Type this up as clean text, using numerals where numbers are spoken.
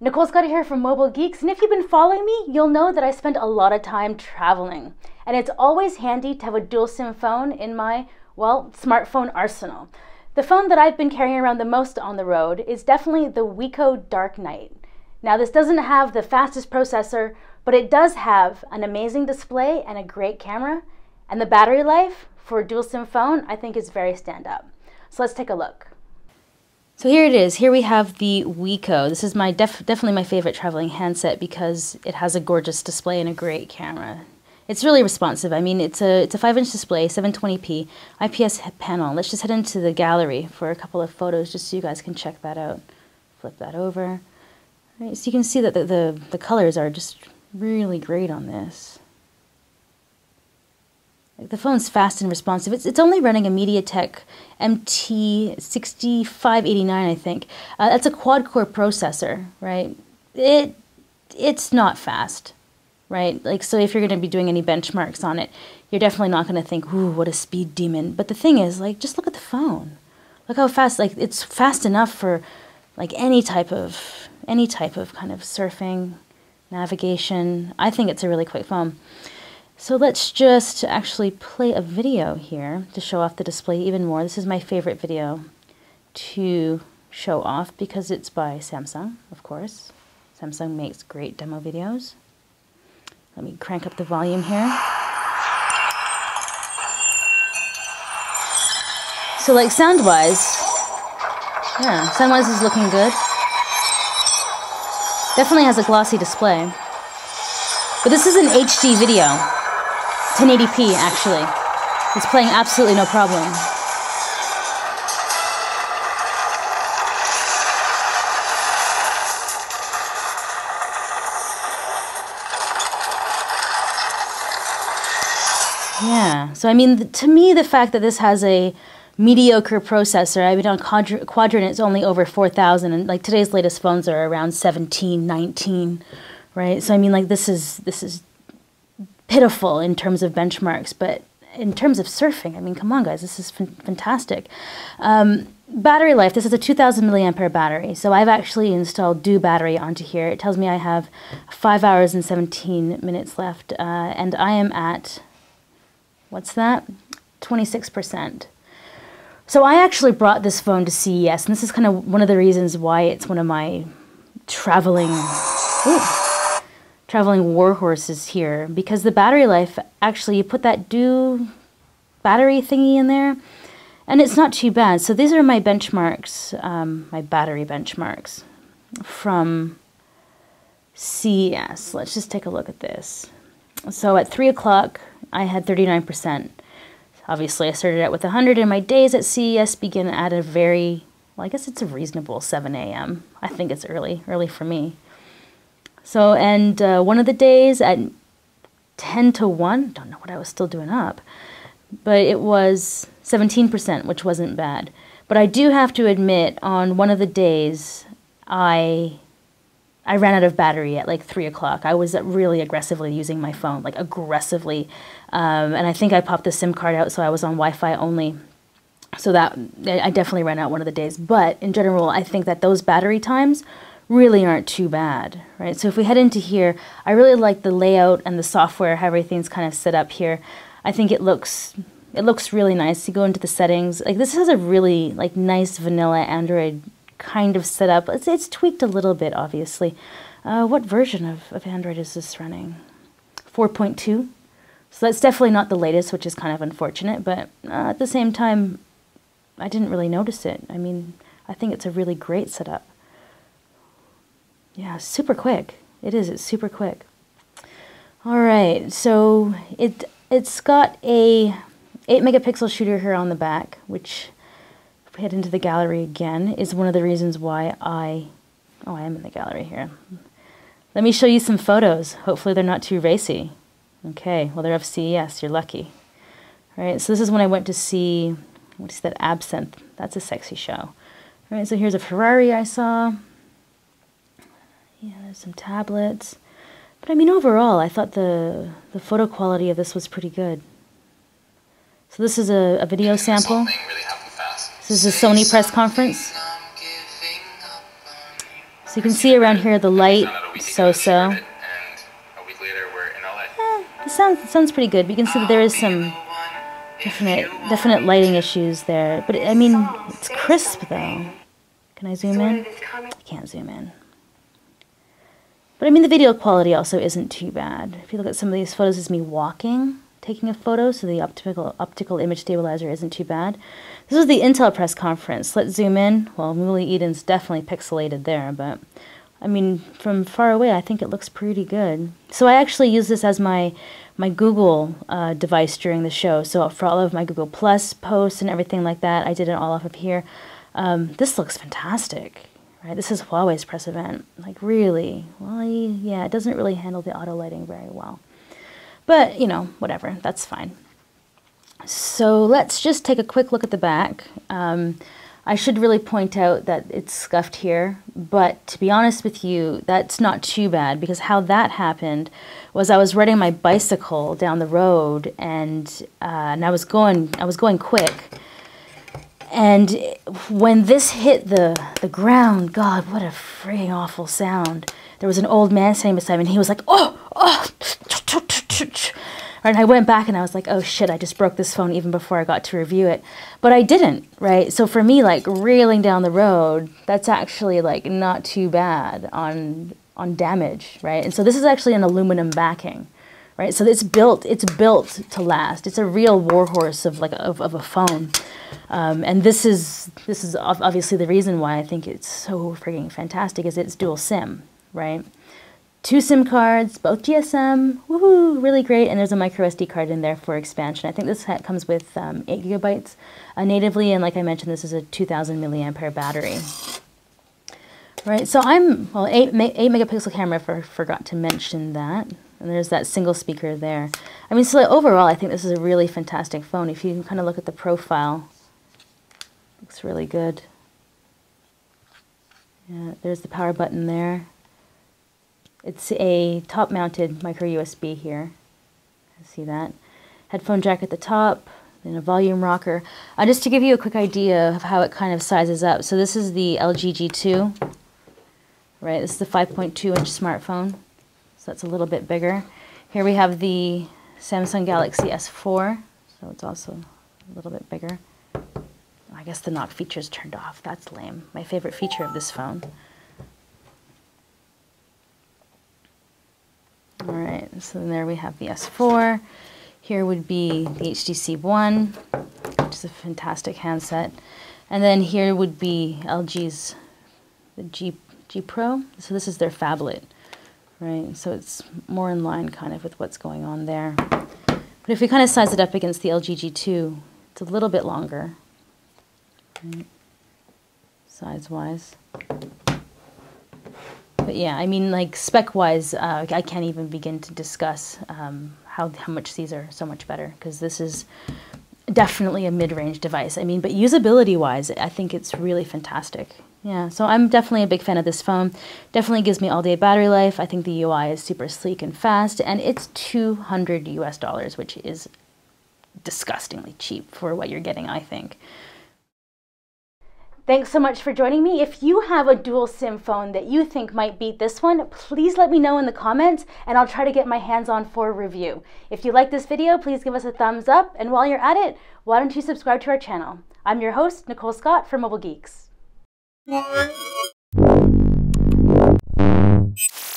Nicole Scott here from Mobile Geeks, and if you've been following me, you'll know that I spend a lot of time traveling. And it's always handy to have a dual SIM phone in my, well, smartphone arsenal. The phone that I've been carrying around the most on the road is definitely the Wiko Darknight. Now, this doesn't have the fastest processor, but it does have an amazing display and a great camera. And the battery life for a dual SIM phone, I think, is very stand-up. So let's take a look. So here it is. Here we have the Wiko. This is my definitely my favorite traveling handset because it has a gorgeous display and a great camera. It's really responsive. I mean, it's a 5-inch display, 720p, IPS panel. Let's just head into the gallery for a couple of photos just so you guys can check that out. Flip that over. All right, so you can see that the colors are just really great on this. The phone's fast and responsive. It's only running a MediaTek MT6589, I think. That's a quad-core processor, right? It's not fast, right? Like, so if you're going to be doing any benchmarks on it, you're definitely not going to think, ooh, what a speed demon. But the thing is, like, just look at the phone. Look how fast, like, it's fast enough for, like, any type of kind of surfing, navigation. I think it's a really quick phone. So let's just actually play a video here to show off the display even more. This is my favorite video to show off because it's by Samsung, of course. Samsung makes great demo videos. Let me crank up the volume here. So like sound-wise, yeah, sound-wise is looking good. Definitely has a glossy display. But this is an HD video. 1080p, actually. It's playing absolutely no problem. Yeah, so I mean, to me, the fact that this has a mediocre processor, I mean, on Quadrant, it's only over 4,000, and like today's latest phones are around 17, 19, right? So I mean, like, this is pitiful in terms of benchmarks, but in terms of surfing, I mean, come on, guys, this is fantastic. Battery life, this is a 2,000 milliampere battery, so I've actually installed Do Battery onto here. It tells me I have 5 hours and 17 minutes left, and I am at, what's that? 26%. So I actually brought this phone to CES, and this is kind of one of the reasons why it's one of my traveling war horses here, because the battery life, actually, you put that Do battery thingy in there, and it's not too bad. So these are my benchmarks, my battery benchmarks from CES. Let's just take a look at this. So at 3 o'clock, I had 39%. Obviously, I started out with 100, and my days at CES begin at a very, well, I guess it's a reasonable 7 a.m. I think it's early for me. So, and one of the days at 10 to 1, don't know what I was still doing up, but it was 17%, which wasn't bad. But I do have to admit, on one of the days, I ran out of battery at like 3 o'clock. I was really aggressively using my phone, like aggressively. And I think I popped the SIM card out, so I was on Wi-Fi only. So that, I definitely ran out one of the days. But in general, I think that those battery times really aren't too bad, right? So if we head into here, I really like the layout and the software, how everything's kind of set up here. I think it looks really nice. You go into the settings, like this has a really like nice vanilla Android kind of setup. It's tweaked a little bit, obviously. What version of Android is this running? 4.2. So that's definitely not the latest, which is kind of unfortunate, but at the same time, I didn't really notice it. I mean, I think it's a really great setup. Yeah, super quick. It is. It's super quick. All right, so it's got a 8-megapixel shooter here on the back, which, if we head into the gallery again, is one of the reasons why I am in the gallery here. Let me show you some photos. Hopefully they're not too racy. Okay, well, they're of CES. You're lucky. All right, so this is when I went to see, what is that, Absinthe. That's a sexy show. All right, so here's a Ferrari I saw. Yeah, there's some tablets. But I mean, overall, I thought the photo quality of this was pretty good. So this is a video sample. This is a Sony press conference. So you can see around here the light, so-so. It sounds pretty good, but you can see that there is some definite lighting issues there. But I mean, it's crisp though. Can I zoom in? I can't zoom in. But I mean, the video quality also isn't too bad. If you look at some of these photos, it's me walking, taking a photo, so the optical image stabilizer isn't too bad. This is the Intel press conference. Let's zoom in. Well, Mooly Eden's definitely pixelated there, but I mean, from far away, I think it looks pretty good. So I actually use this as my Google device during the show. So for all of my Google Plus posts and everything like that, I did it all off of here. This looks fantastic, right? This is Huawei's press event. Like really, well, yeah, it doesn't really handle the auto lighting very well. But, you know, whatever, that's fine. So let's just take a quick look at the back. I should really point out that it's scuffed here, but to be honest with you, that's not too bad, because how that happened was I was riding my bicycle down the road, and I was going quick, and when this hit the ground, God, what a freaking awful sound. There was an old man standing beside me, and he was like, oh, and I went back and I was like, oh shit, I just broke this phone even before I got to review it. But I didn't, right? So for me, like reeling down the road, that's actually like not too bad on damage, right? And so this is actually an aluminum backing, right? So it's built to last. It's a real warhorse of a phone. And this is obviously the reason why I think it's so freaking fantastic, is it's dual SIM, right? 2 SIM cards, both GSM, woohoo, really great, and there's a micro SD card in there for expansion. I think this comes with 8 gigabytes natively, and like I mentioned, this is a 2000 milliampere battery. Right, so 8 megapixel camera, forgot to mention that, and there's that single speaker there. I mean, so like, overall, I think this is a really fantastic phone. If you can kind of look at the profile, looks really good. Yeah, there's the power button there. It's a top-mounted micro USB here. See that? Headphone jack at the top, then a volume rocker. Just to give you a quick idea of how it kind of sizes up. So this is the LG G2, right? This is the 5.2-inch smartphone, so that's a little bit bigger. Here we have the Samsung Galaxy S4, so it's also a little bit bigger. I guess the knock feature's turned off. That's lame. My favorite feature of this phone. Alright, so there we have the S4. Here would be the HTC One, which is a fantastic handset. And then here would be LG's the G Pro. So this is their phablet, right? So it's more in line kind of with what's going on there. But if we kind of size it up against the LG G2, it's a little bit longer, right? Size-wise. But yeah, I mean, like spec-wise, I can't even begin to discuss how much these are so much better, because this is definitely a mid-range device. I mean, but usability-wise, I think it's really fantastic. Yeah, so I'm definitely a big fan of this phone. Definitely gives me all-day battery life. I think the UI is super sleek and fast, and it's $200 US, which is disgustingly cheap for what you're getting, I think. Thanks so much for joining me. If you have a dual SIM phone that you think might beat this one, please let me know in the comments, and I'll try to get my hands on for a review. If you like this video, please give us a thumbs up, and while you're at it, why don't you subscribe to our channel? I'm your host, Nicole Scott from Mobile Geeks.